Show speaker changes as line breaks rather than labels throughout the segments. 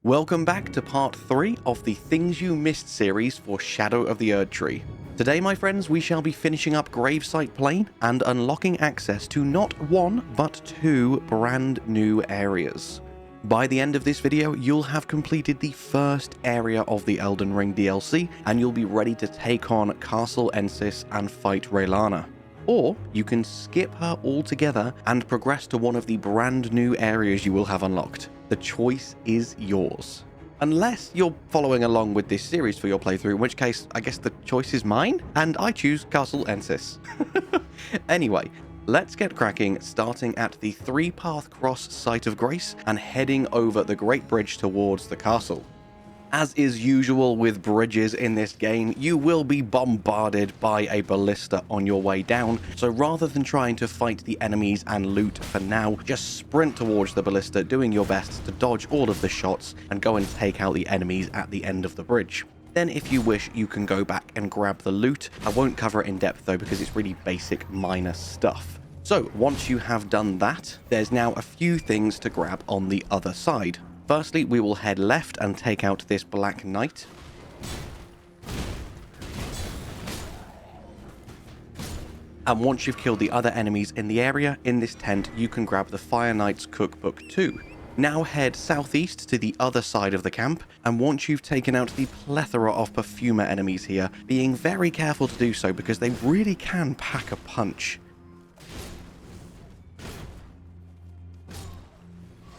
Welcome back to part 3 of the Things You Missed series for Shadow of the Erdtree. Today, my friends, we shall be finishing up Gravesite Plain and unlocking access to not one, but 2 brand new areas. By the end of this video, you'll have completed the first area of the Elden Ring DLC, and you'll be ready to take on Castle Ensis and fight Raylana. Or you can skip her altogether and progress to one of the brand new areas you will have unlocked. The choice is yours. Unless you're following along with this series for your playthrough, in which case I guess the choice is mine, and I choose Castle Ensis. Anyway, let's get cracking, starting at the 3-path cross Site of Grace and heading over the Great Bridge towards the castle. As is usual with bridges in this game, you will be bombarded by a ballista on your way down, so rather than trying to fight the enemies and loot for now, just sprint towards the ballista, doing your best to dodge all of the shots and go and take out the enemies at the end of the bridge. Then if you wish, you can go back and grab the loot. I won't cover it in depth though, because it's really basic minor stuff. So once you have done that, there's now a few things to grab on the other side. Firstly, we will head left and take out this Black Knight. And once you've killed the other enemies in the area, in this tent, you can grab the Fire Knight's Cookbook too. Now head southeast to the other side of the camp, and once you've taken out the plethora of Perfumer enemies here, being very careful to do so because they really can pack a punch.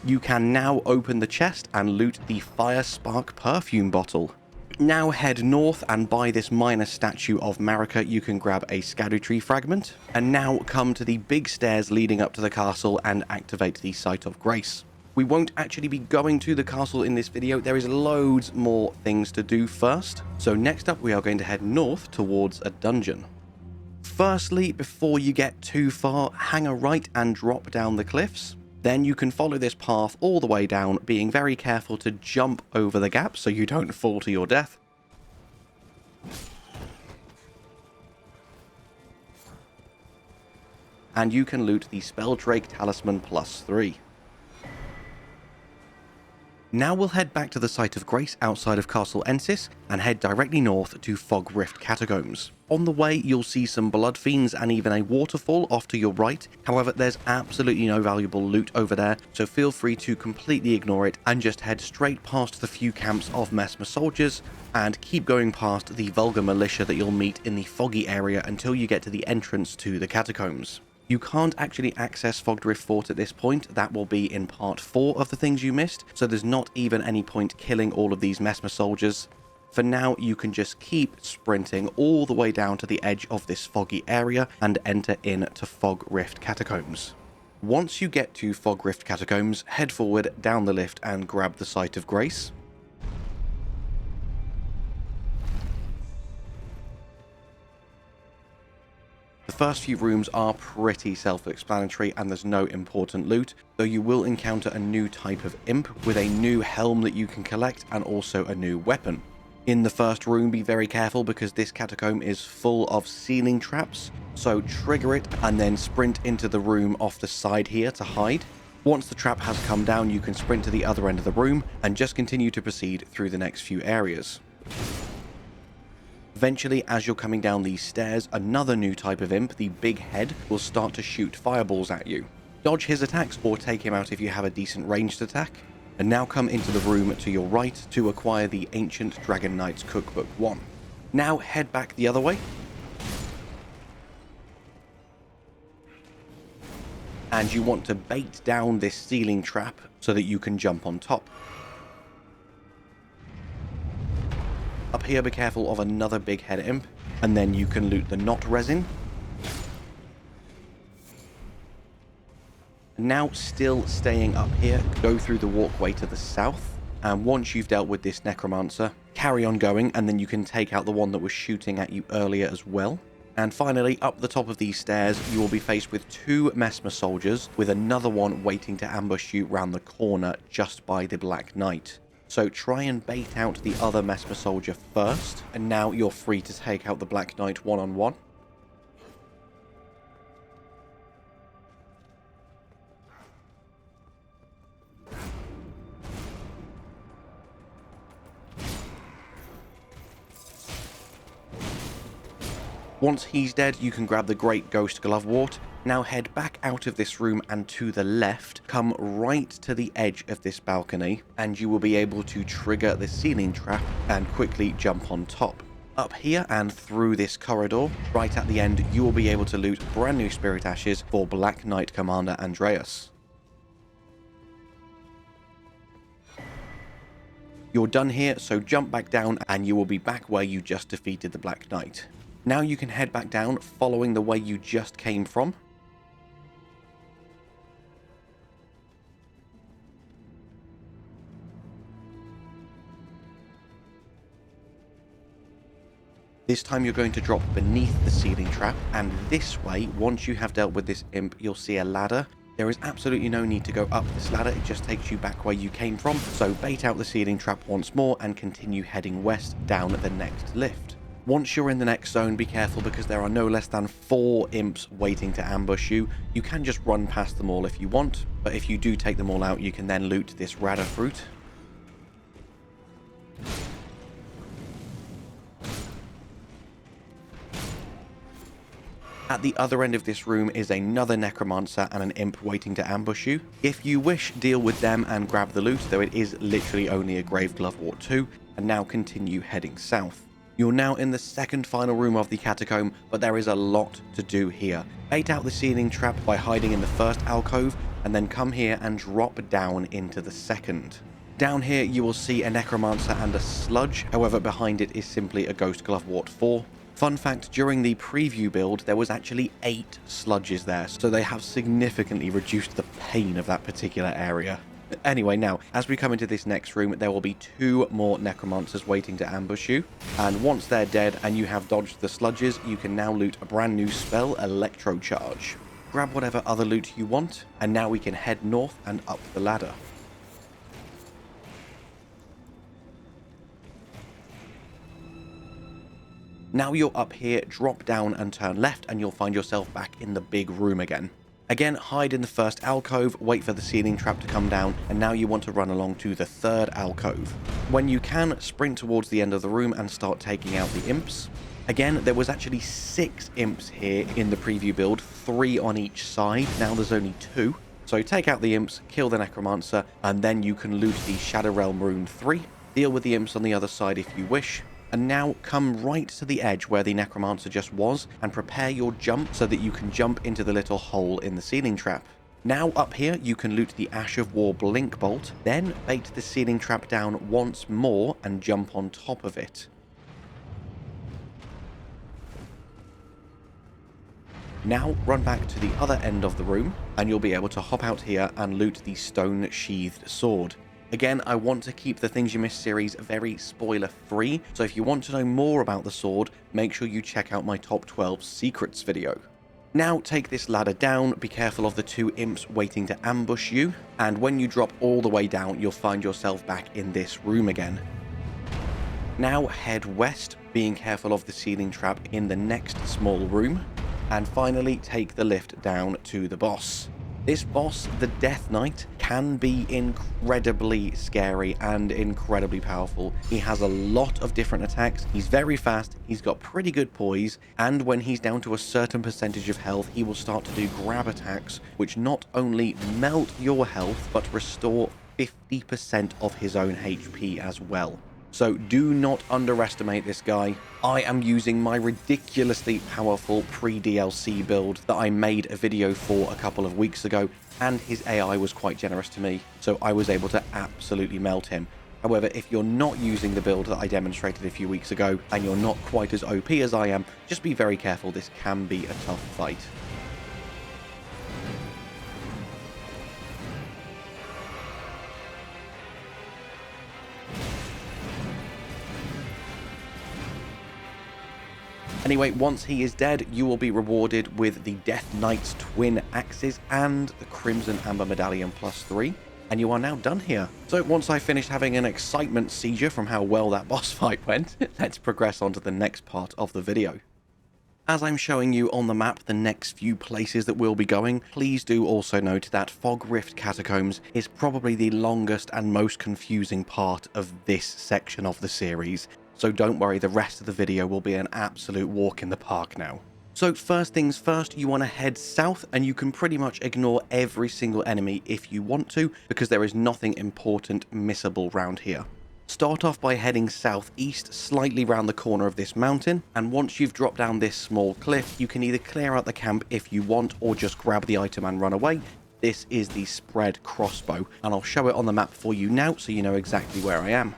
You can now open the chest and loot the Fire Spark perfume bottle. Now head north and by this minor statue of Marika you can grab a Erdtree fragment, and now come to the big stairs leading up to the castle and activate the Site of Grace. We won't actually be going to the castle in this video, there is loads more things to do first. So next up we are going to head north towards a dungeon. Firstly, before you get too far, hang a right and drop down the cliffs. Then you can follow this path all the way down, being very careful to jump over the gap so you don't fall to your death. And you can loot the Spelldrake Talisman +3. Now we'll head back to the Site of Grace outside of Castle Ensis and head directly north to Rift Catacombs. On the way, you'll see some blood fiends and even a waterfall off to your right. However, there's absolutely no valuable loot over there, so feel free to completely ignore it and just head straight past the few camps of Mesmer soldiers and keep going past the vulgar militia that you'll meet in the foggy area until you get to the entrance to the catacombs. You can't actually access Fogdrift Fort at this point, that will be in part 4 of the Things You Missed, so there's not even any point killing all of these Mesmer soldiers. For now, you can just keep sprinting all the way down to the edge of this foggy area and enter into Rift Catacombs. Once you get to Rift Catacombs, head forward down the lift and grab the Site of Grace. The first few rooms are pretty self-explanatory and there's no important loot, though you will encounter a new type of imp with a new helm that you can collect and also a new weapon. In the first room, be very careful because this catacomb is full of ceiling traps, so trigger it and then sprint into the room off the side here to hide. Once the trap has come down, you can sprint to the other end of the room and just continue to proceed through the next few areas. Eventually, as you're coming down these stairs, another new type of imp, the Big Head, will start to shoot fireballs at you. Dodge his attacks or take him out if you have a decent ranged attack. And now come into the room to your right to acquire the Ancient Dragon Knight's Cookbook 1. Now head back the other way. And you want to bait down this ceiling trap so that you can jump on top. Up here, be careful of another Big Head imp, and then you can loot the knot resin. Now, still staying up here, go through the walkway to the south, and once you've dealt with this necromancer, carry on going, and then you can take out the one that was shooting at you earlier as well. And finally, up the top of these stairs, you will be faced with 2 Mesmer soldiers, with another one waiting to ambush you round the corner just by the Black Knight. So try and bait out the other Mesmer soldier first, and now you're free to take out the Black Knight one-on-one. Once he's dead, you can grab the Great Ghost Glovewort. Now head back out of this room and to the left, come right to the edge of this balcony, and you will be able to trigger the ceiling trap and quickly jump on top. Up here and through this corridor, right at the end, you will be able to loot brand new Spirit Ashes for Black Knight Commander Andreas. You're done here, so jump back down and you will be back where you just defeated the Black Knight. Now you can head back down following the way you just came from. This time you're going to drop beneath the ceiling trap, and this way, once you have dealt with this imp, you'll see a ladder. There is absolutely no need to go up this ladder, it just takes you back where you came from, so bait out the ceiling trap once more and continue heading west down the next lift. Once you're in the next zone, be careful because there are no less than 4 imps waiting to ambush you. You can just run past them all if you want, but if you do take them all out, you can then loot this Radar Fruit. At the other end of this room is another Necromancer and an imp waiting to ambush you. If you wish, deal with them and grab the loot, though it is literally only a Grave Glovewort 2, and now continue heading south. You're now in the second final room of the catacomb, but there is a lot to do here. Bait out the ceiling trap by hiding in the first alcove, and then come here and drop down into the second. Down here you will see a Necromancer and a Sludge, however behind it is simply a Ghost Glovewort 4. Fun fact, during the preview build there was actually 8 Sludges there, so they have significantly reduced the pain of that particular area. Anyway, now, as we come into this next room, there will be 2 more Necromancers waiting to ambush you. And once they're dead and you have dodged the Sludges, you can now loot a brand new spell, Electrocharge. Grab whatever other loot you want, and now we can head north and up the ladder. Now you're up here, drop down and turn left, and you'll find yourself back in the big room again. Again, hide in the first alcove, wait for the ceiling trap to come down, and now you want to run along to the third alcove. When you can, sprint towards the end of the room and start taking out the imps. Again, there was actually 6 imps here in the preview build, 3 on each side, now there's only 2. So take out the imps, kill the Necromancer, and then you can loot the Shadow Realm Rune 3, deal with the imps on the other side if you wish. And now come right to the edge where the Necromancer just was and prepare your jump so that you can jump into the little hole in the ceiling trap. Now up here you can loot the Ash of War Blink Bolt, then bait the ceiling trap down once more and jump on top of it. Now run back to the other end of the room and you'll be able to hop out here and loot the Stone Sheathed Sword. Again, I want to keep the Things You Missed series very spoiler-free, so if you want to know more about the sword, make sure you check out my Top 12 Secrets video. Now take this ladder down, be careful of the 2 imps waiting to ambush you, and when you drop all the way down, you'll find yourself back in this room again. Now head west, being careful of the ceiling trap in the next small room, and finally take the lift down to the boss. This boss, the Death Knight, can be incredibly scary and incredibly powerful. He has a lot of different attacks, he's very fast, he's got pretty good poise, and when he's down to a certain percentage of health, he will start to do grab attacks, which not only melt your health, but restore 50% of his own HP as well. So do not underestimate this guy. I am using my ridiculously powerful pre-DLC build that I made a video for a couple of weeks ago, and his AI was quite generous to me, so I was able to absolutely melt him. However, if you're not using the build that I demonstrated a few weeks ago, and you're not quite as OP as I am, just be very careful, this can be a tough fight. Anyway, once he is dead, you will be rewarded with the Death Knight's twin axes and the Crimson Amber Medallion +3, and you are now done here. So once I finished having an excitement seizure from how well that boss fight went, let's progress on to the next part of the video. As I'm showing you on the map the next few places that we'll be going, please do also note that Fog Rift Catacombs is probably the longest and most confusing part of this section of the series. so don't worry, the rest of the video will be an absolute walk in the park now. So first things first, you want to head south, and you can pretty much ignore every single enemy if you want to, because there is nothing important missable round here. Start off by heading southeast slightly round the corner of this mountain, and once you've dropped down this small cliff, you can either clear out the camp if you want or just grab the item and run away. This is the spread crossbow, and I'll show it on the map for you now so you know exactly where I am.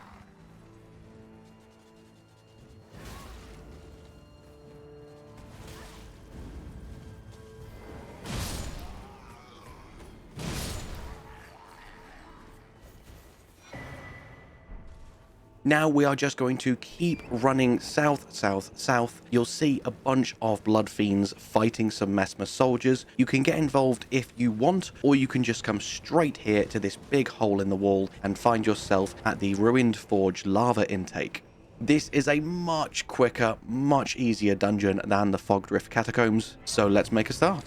Now we are just going to keep running south, south, south. You'll see a bunch of blood fiends fighting some Mesmer soldiers. You can get involved if you want, or you can just come straight here to this big hole in the wall and find yourself at the Ruined Forge lava intake. This is a much quicker, much easier dungeon than the Fogged Rift Catacombs, so let's make a start.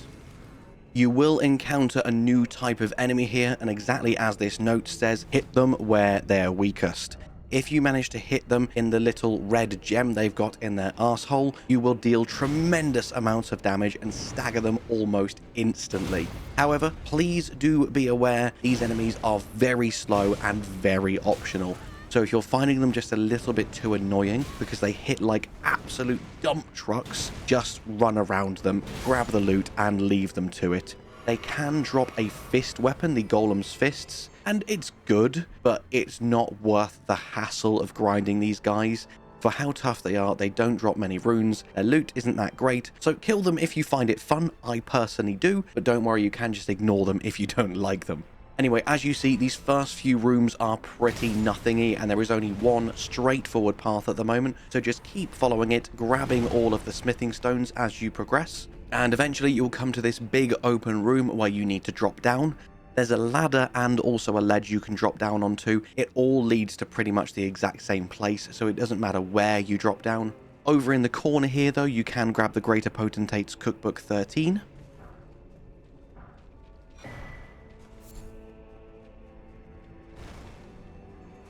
You will encounter a new type of enemy here, and exactly as this note says, hit them where they're weakest. If you manage to hit them in the little red gem they've got in their arsehole, you will deal tremendous amounts of damage and stagger them almost instantly. However, please do be aware these enemies are very slow and very optional. So if you're finding them just a little bit too annoying because they hit like absolute dump trucks, just run around them, grab the loot and leave them to it. They can drop a fist weapon, the Golem's Fists, and it's good, but it's not worth the hassle of grinding these guys. For how tough they are, they don't drop many runes, their loot isn't that great, so kill them if you find it fun. I personally do, but don't worry, you can just ignore them if you don't like them. Anyway, as you see, these first few rooms are pretty nothingy, and there is only one straightforward path at the moment, so just keep following it, grabbing all of the smithing stones as you progress, and eventually you'll come to this big open room where you need to drop down. There's a ladder and also a ledge you can drop down onto. It all leads to pretty much the exact same place, so it doesn't matter where you drop down. Over in the corner here, though, you can grab the Greater Potentate's Cookbook 13.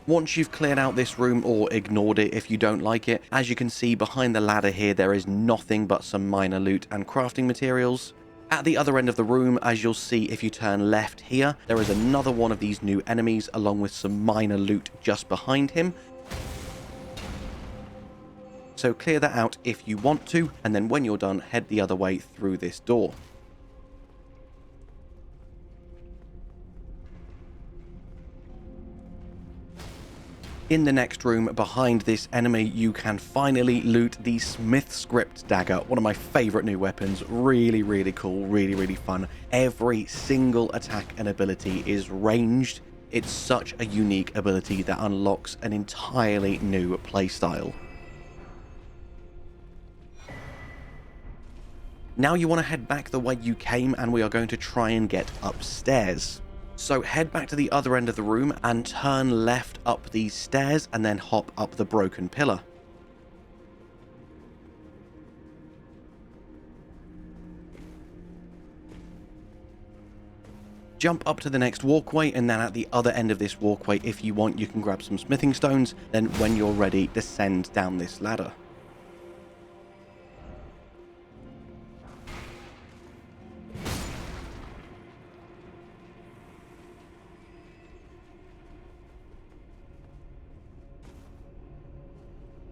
Once you've cleared out this room, or ignored it if you don't like it, as you can see behind the ladder here, there is nothing but some minor loot and crafting materials. At the other end of the room, as you'll see if you turn left here, there is another one of these new enemies along with some minor loot just behind him. So clear that out if you want to, and then when you're done, head the other way through this door. In the next room behind this enemy, you can finally loot the Smith Script Dagger, one of my favorite new weapons. Really, really cool, really fun. Every single attack and ability is ranged. It's such a unique ability that unlocks an entirely new playstyle. Now you want to head back the way you came, and we are going to try and get upstairs. So head back to the other end of the room and turn left up these stairs and then hop up the broken pillar. Jump up to the next walkway, and then at the other end of this walkway, if you want, you can grab some smithing stones. Then when you're ready, descend down this ladder.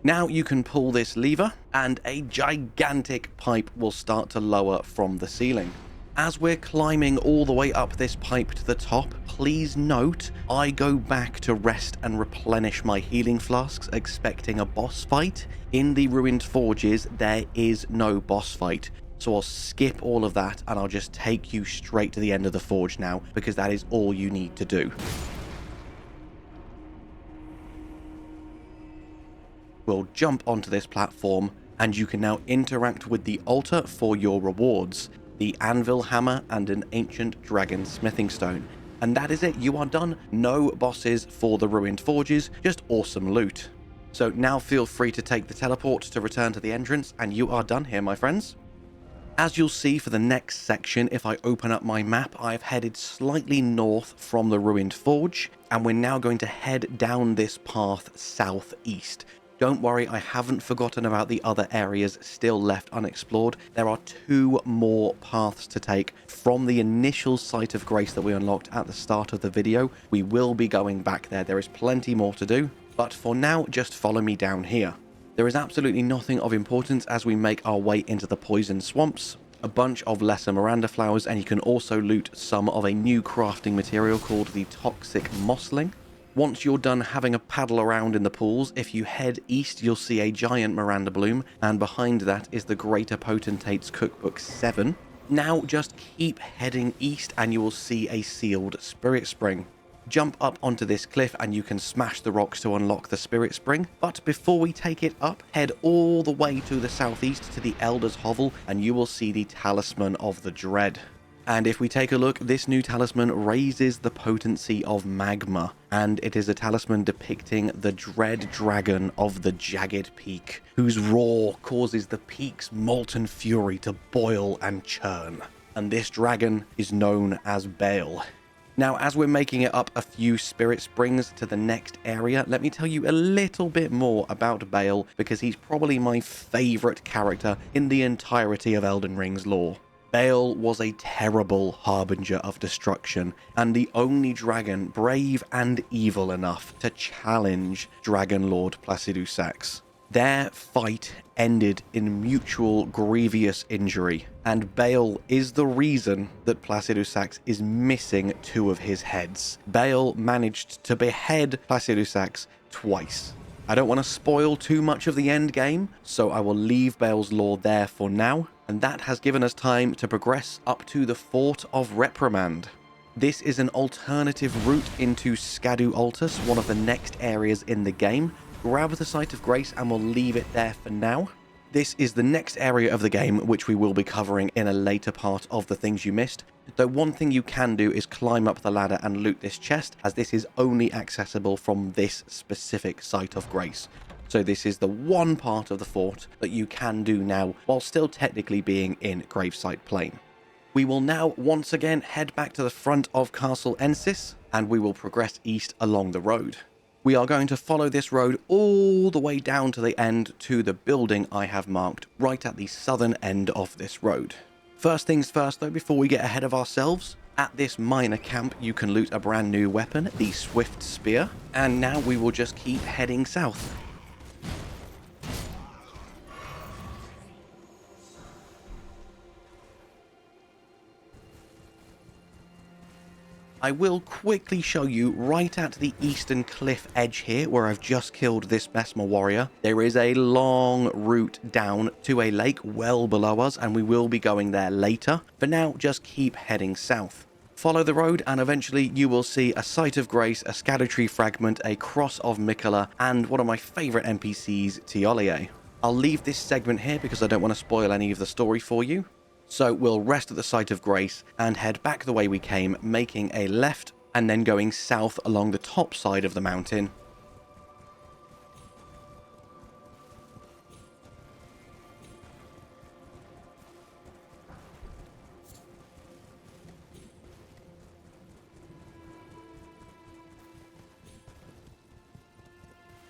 Now you can pull this lever and a gigantic pipe will start to lower from the ceiling. As we're climbing all the way up this pipe to the top, please note I go back to rest and replenish my healing flasks expecting a boss fight. In the Ruined Forges there is no boss fight, so I'll skip all of that and I'll just take you straight to the end of the forge now, because that is all you need to do. We'll jump onto this platform, and you can now interact with the altar for your rewards, the anvil hammer and an ancient dragon smithing stone. And that is it, you are done. No bosses for the Ruined Forges, just awesome loot. So now feel free to take the teleport to return to the entrance, and you are done here, my friends. As you'll see for the next section, if I open up my map, I've headed slightly north from the Ruined Forge, and we're now going to head down this path southeast. Don't worry, I haven't forgotten about the other areas still left unexplored. There are 2 more paths to take from the initial Site of Grace that we unlocked at the start of the video. We will be going back there. There is plenty more to do, but for now, just follow me down here. There is absolutely nothing of importance as we make our way into the poison swamps, a bunch of lesser Miranda flowers, and you can also loot some of a new crafting material called the Toxic Mossling. Once you're done having a paddle around in the pools, if you head east, you'll see a giant Miranda bloom, and behind that is the Greater Potentate's Cookbook 7. Now just keep heading east and you will see a sealed Spirit Spring. Jump up onto this cliff and you can smash the rocks to unlock the Spirit Spring, but before we take it up, head all the way to the southeast to the Elder's Hovel and you will see the Talisman of the Dread. And if we take a look, this new talisman raises the potency of magma, and it is a talisman depicting the dread dragon of the Jagged Peak, whose roar causes the peak's molten fury to boil and churn. And this dragon is known as Baal. Now, as we're making it up a few Spirit Springs to the next area, let me tell you a little bit more about Baal, because he's probably my favourite character in the entirety of Elden Ring's lore. Baal was a terrible harbinger of destruction, and the only dragon brave and evil enough to challenge Dragon Lord Placidusax. Their fight ended in mutual grievous injury, and Baal is the reason that Placidusax is missing 2 of his heads. Baal managed to behead Placidusax twice. I don't want to spoil too much of the end game, so I will leave Baal's lore there for now, and that has given us time to progress up to the Fort of Reprimand. This is an alternative route into Scadu Altus, one of the next areas in the game. Grab the Site of Grace and we'll leave it there for now. This is the next area of the game which we will be covering in a later part of the things you missed. Though one thing you can do is climb up the ladder and loot this chest, as this is only accessible from this specific Site of Grace. So this is the one part of the fort that you can do now while still technically being in Gravesite Plain. We will now once again head back to the front of Castle Ensis and we will progress east along the road. We are going to follow this road all the way down to the end to the building I have marked right at the southern end of this road. First things first though, before we get ahead of ourselves, at this miner camp you can loot a brand new weapon, the Swift Spear, and now we will just keep heading south. I will quickly show you right at the eastern cliff edge here where I've just killed this Mesmer warrior. There is a long route down to a lake well below us and we will be going there later. For now, just keep heading south. Follow the road and eventually you will see a Site of Grace, a Scadutree fragment, a Cross of Miquella, and one of my favourite NPCs, Thiollier. I'll leave this segment here because I don't want to spoil any of the story for you. So we'll rest at the Site of Grace and head back the way we came, making a left and then going south along the top side of the mountain.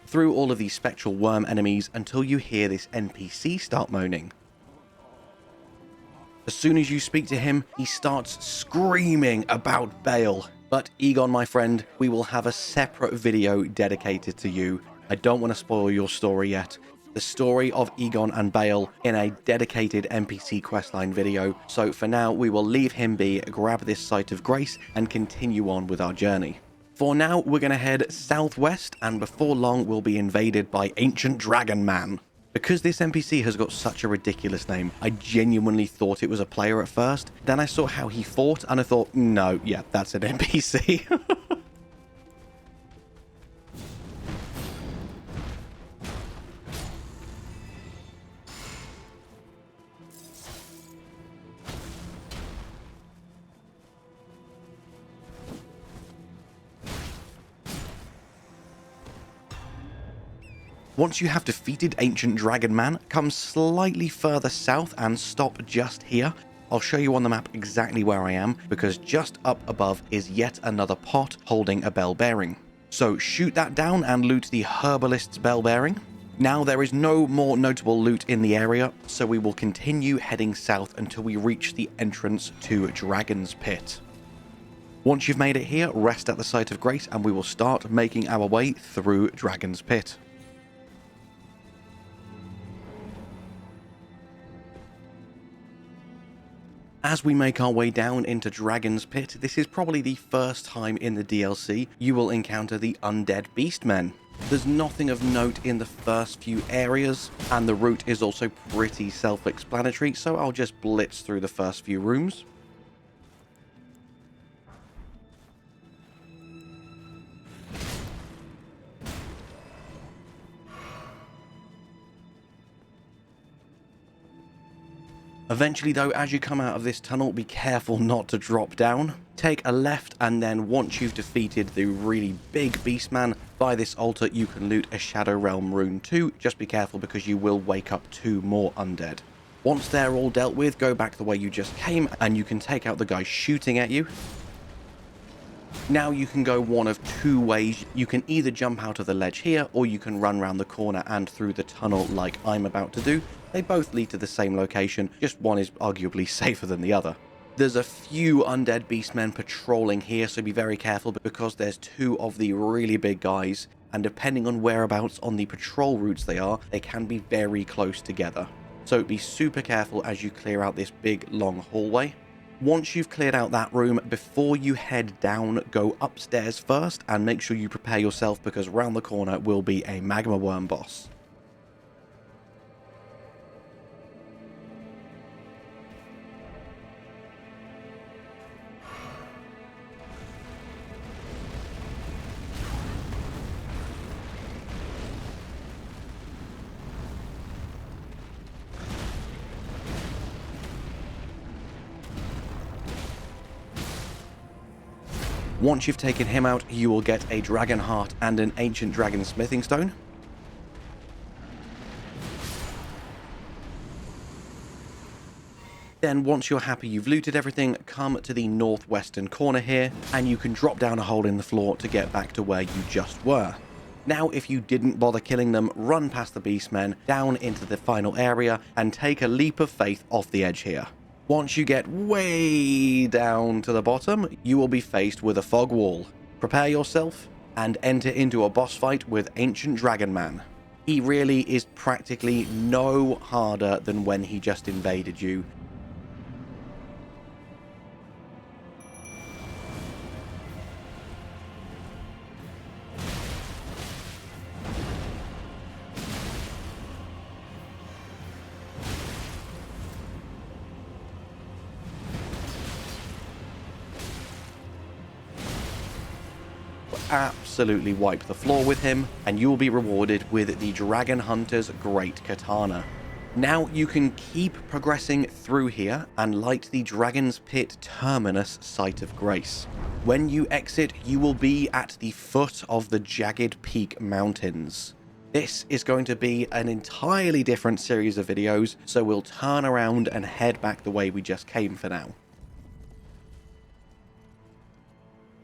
Through all of these spectral worm enemies until you hear this NPC start moaning. As soon as you speak to him, he starts screaming about Baal. But Igon, my friend, we will have a separate video dedicated to you. I don't want to spoil your story yet. The story of Igon and Baal in a dedicated NPC questline video. So for now, we will leave him be, grab this Site of Grace, and continue on with our journey. For now, we're going to head southwest, and before long, we'll be invaded by Ancient Dragon Man. Because this NPC has got such a ridiculous name, I genuinely thought it was a player at first. Then I saw how he fought and I thought, no, yeah, that's an NPC. Once you have defeated Ancient Dragon Man, come slightly further south and stop just here. I'll show you on the map exactly where I am, because just up above is yet another pot holding a bell bearing. So shoot that down and loot the Herbalist's bell bearing. Now, there is no more notable loot in the area, so we will continue heading south until we reach the entrance to Dragon's Pit. Once you've made it here, rest at the site of grace and we will start making our way through Dragon's Pit. As we make our way down into Dragon's Pit, this is probably the first time in the DLC you will encounter the undead beastmen. There's nothing of note in the first few areas, and the route is also pretty self-explanatory, so I'll just blitz through the first few rooms. Eventually though, as you come out of this tunnel, be careful not to drop down. Take a left, and then once you've defeated the really big beastman by this altar, you can loot a Shadow Realm rune too. Just be careful because you will wake up 2 more undead. Once they're all dealt with, go back the way you just came and you can take out the guy shooting at you. Now you can go one of 2 ways. You can either jump out of the ledge here, or you can run around the corner and through the tunnel like I'm about to do. They both lead to the same location, just one is arguably safer than the other. There's a few undead beastmen patrolling here, so be very careful because there's 2 of the really big guys, and depending on whereabouts on the patrol routes they are, they can be very close together. So be super careful as you clear out this big long hallway. Once you've cleared out that room, before you head down, go upstairs first and make sure you prepare yourself because around the corner will be a magma worm boss. Once you've taken him out, you will get a dragon heart and an ancient dragon smithing stone. Then once you're happy you've looted everything, come to the northwestern corner here, and you can drop down a hole in the floor to get back to where you just were. Now, if you didn't bother killing them, run past the beastmen, down into the final area, and take a leap of faith off the edge here. Once you get way down to the bottom, you will be faced with a fog wall. Prepare yourself and enter into a boss fight with Ancient Dragon Man. He really is practically no harder than when he just invaded you. Absolutely wipe the floor with him, and you will be rewarded with the Dragon Hunter's Great Katana. Now you can keep progressing through here and light the Dragon's Pit Terminus Site of Grace. When you exit, you will be at the foot of the Jagged Peak Mountains. This is going to be an entirely different series of videos, so we'll turn around and head back the way we just came for now.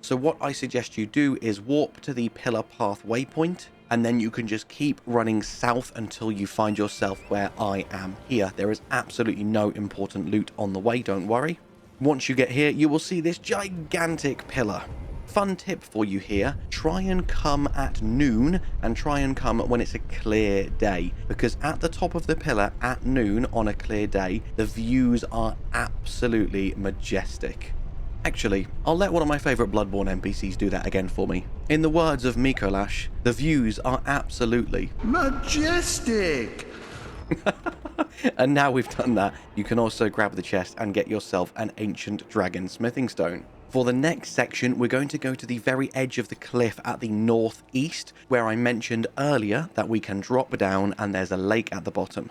So what I suggest you do is warp to the Pillar Path waypoint, and then you can just keep running south until you find yourself where I am here. There is absolutely no important loot on the way, don't worry. Once you get here, you will see this gigantic pillar. Fun tip for you here, try and come at noon and try and come when it's a clear day, because at the top of the pillar at noon on a clear day, the views are absolutely majestic. Actually, I'll let one of my favourite Bloodborne NPCs do that again for me. In the words of Mikolash, the views are absolutely majestic! And now we've done that, you can also grab the chest and get yourself an ancient dragon smithing stone. For the next section, we're going to go to the very edge of the cliff at the northeast, where I mentioned earlier that we can drop down and there's a lake at the bottom.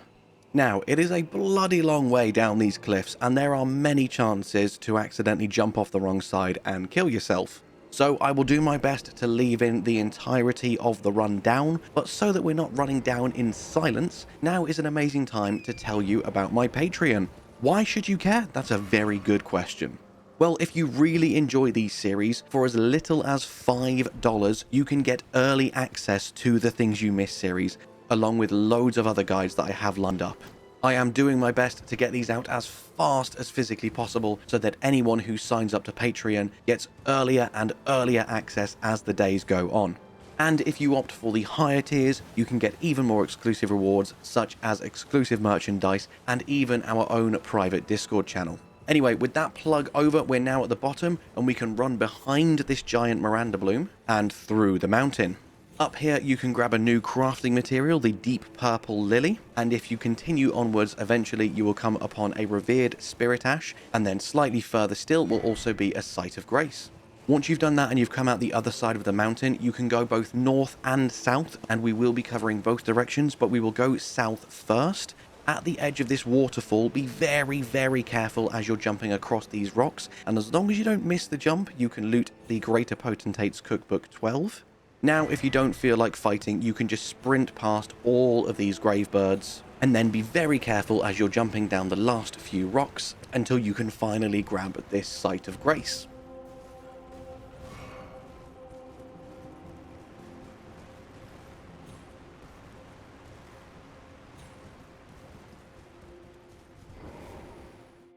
Now, it is a bloody long way down these cliffs, and there are many chances to accidentally jump off the wrong side and kill yourself. So I will do my best to leave in the entirety of the run down, but so that we're not running down in silence, now is an amazing time to tell you about my Patreon. Why should you care? That's a very good question. Well, if you really enjoy these series, for as little as $5, you can get early access to the Things You Missed series. along with loads of other guides that I have lined up. I am doing my best to get these out as fast as physically possible so that anyone who signs up to Patreon gets earlier and earlier access as the days go on. And if you opt for the higher tiers, you can get even more exclusive rewards, such as exclusive merchandise and even our own private Discord channel. Anyway, with that plug over, we're now at the bottom and we can run behind this giant Miranda bloom and through the mountain. Up here, you can grab a new crafting material, the deep purple lily, and if you continue onwards, eventually you will come upon a revered spirit ash, and then slightly further still will also be a site of grace. Once you've done that and you've come out the other side of the mountain, you can go both north and south, and we will be covering both directions, but we will go south first. At the edge of this waterfall, be very, very careful as you're jumping across these rocks, and as long as you don't miss the jump, you can loot the Greater Potentate's Cookbook 12. Now, if you don't feel like fighting, you can just sprint past all of these grave birds, and then be very careful as you're jumping down the last few rocks until you can finally grab this site of grace.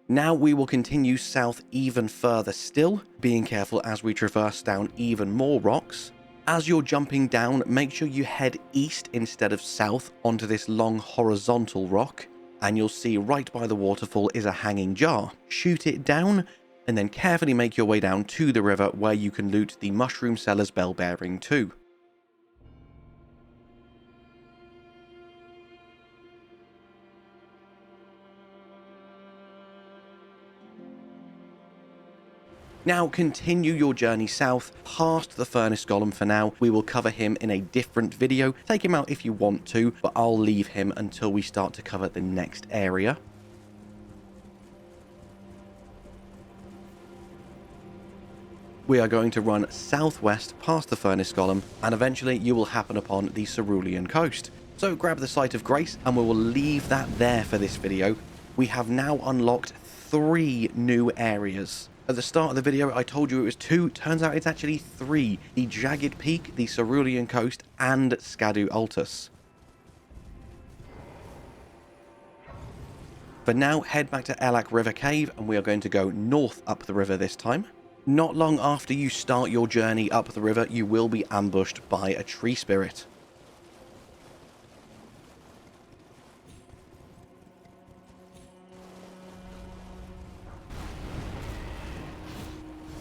Now we will continue south even further still, being careful as we traverse down even more rocks. As you're jumping down, make sure you head east instead of south onto this long horizontal rock, and you'll see right by the waterfall is a hanging jar. Shoot it down, and then carefully make your way down to the river where you can loot the Mushroom Seller's Bell Bearing 2. Now continue your journey south, past the Furnace Golem for now. We will cover him in a different video. Take him out if you want to, but I'll leave him until we start to cover the next area. We are going to run southwest past the Furnace Golem, and eventually you will happen upon the Cerulean coast. So grab the Site of Grace, and we will leave that there for this video. We have now unlocked 3 new areas. At the start of the video, I told you it was 2. Turns out it's actually 3. The Jagged Peak, the Cerulean Coast, and Scadu Altus. For now, head back to Ellac River Cave, and we are going to go north up the river this time. Not long after you start your journey up the river, you will be ambushed by a tree spirit.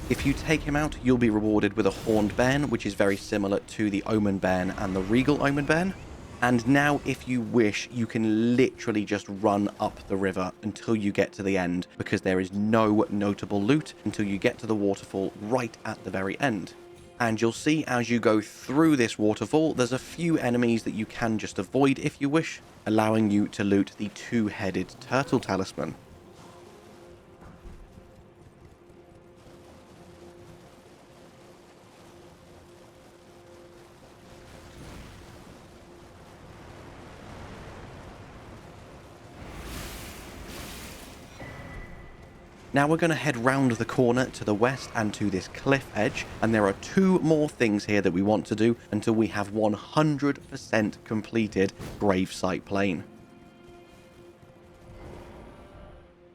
If you take him out, you'll be rewarded with a Horned Bairn, which is very similar to the Omen Bairn and the Regal Omen Bairn. And now, if you wish, you can literally just run up the river until you get to the end, because there is no notable loot until you get to the waterfall right at the very end. And you'll see as you go through this waterfall, there's a few enemies that you can just avoid if you wish, allowing you to loot the 2-headed turtle talisman. Now we're going to head round the corner to the west and to this cliff edge, and there are 2 more things here that we want to do until we have 100% completed Gravesite Plain.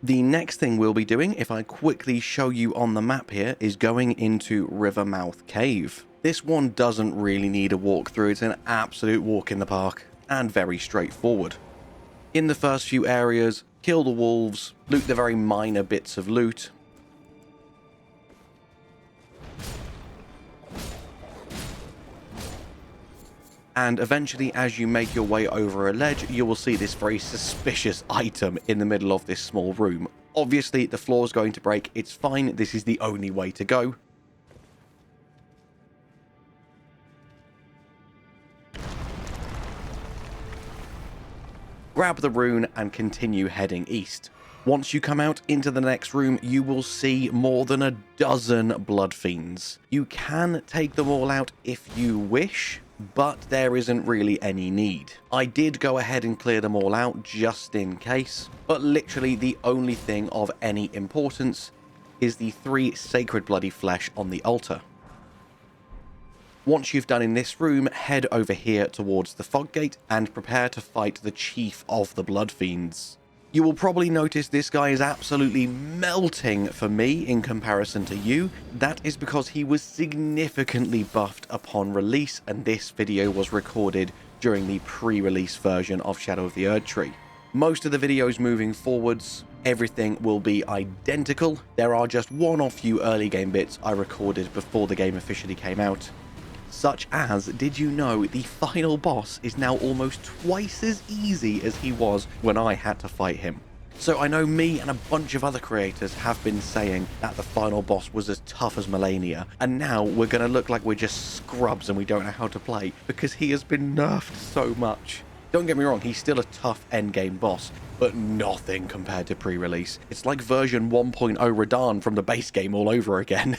The next thing we'll be doing, if I quickly show you on the map here, is going into Rivermouth Cave. This one doesn't really need a walkthrough, it's an absolute walk in the park, and very straightforward. In the first few areas, kill the wolves, loot the very minor bits of loot. And eventually, as you make your way over a ledge, you will see this very suspicious item in the middle of this small room. Obviously, the floor is going to break. It's fine. This is the only way to go. Grab the rune and continue heading east. Once you come out into the next room, you will see more than a dozen blood fiends. You can take them all out if you wish, but there isn't really any need. I did go ahead and clear them all out just in case, but literally the only thing of any importance is the 3 sacred bloody flesh on the altar. Once you've done in this room, head over here towards the fog gate and prepare to fight the chief of the Blood Fiends. You will probably notice this guy is absolutely melting for me in comparison to you. That is because he was significantly buffed upon release, and this video was recorded during the pre-release version of Shadow of the Erdtree. Most of the videos moving forwards, everything will be identical. There are just one or few early game bits I recorded before the game officially came out. Such as, did you know the final boss is now almost twice as easy as he was when I had to fight him? So I know me and a bunch of other creators have been saying that the final boss was as tough as Melania, and now we're going to look like we're just scrubs and we don't know how to play because he has been nerfed so much. Don't get me wrong, he's still a tough endgame boss, but nothing compared to pre-release. It's like version 1.0 Radahn from the base game all over again.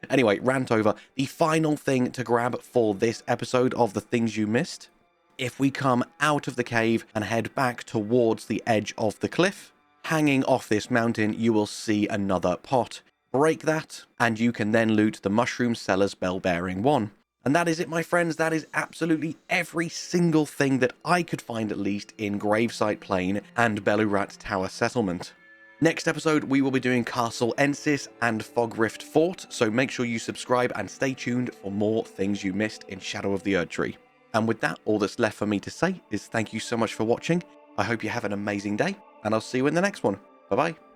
Anyway, rant over. The final thing to grab for this episode of The Things You Missed. If we come out of the cave and head back towards the edge of the cliff, hanging off this mountain, you will see another pot. Break that, and you can then loot the Mushroom Seller's Bell-Bearing 1. And that is it, my friends. That is absolutely every single thing that I could find, at least, in Gravesite Plain and Bellurat Tower Settlement. Next episode, we will be doing Castle Ensis and Fog Rift Fort, so make sure you subscribe and stay tuned for more things you missed in Shadow of the Erdtree. And with that, all that's left for me to say is thank you so much for watching. I hope you have an amazing day, and I'll see you in the next one. Bye-bye.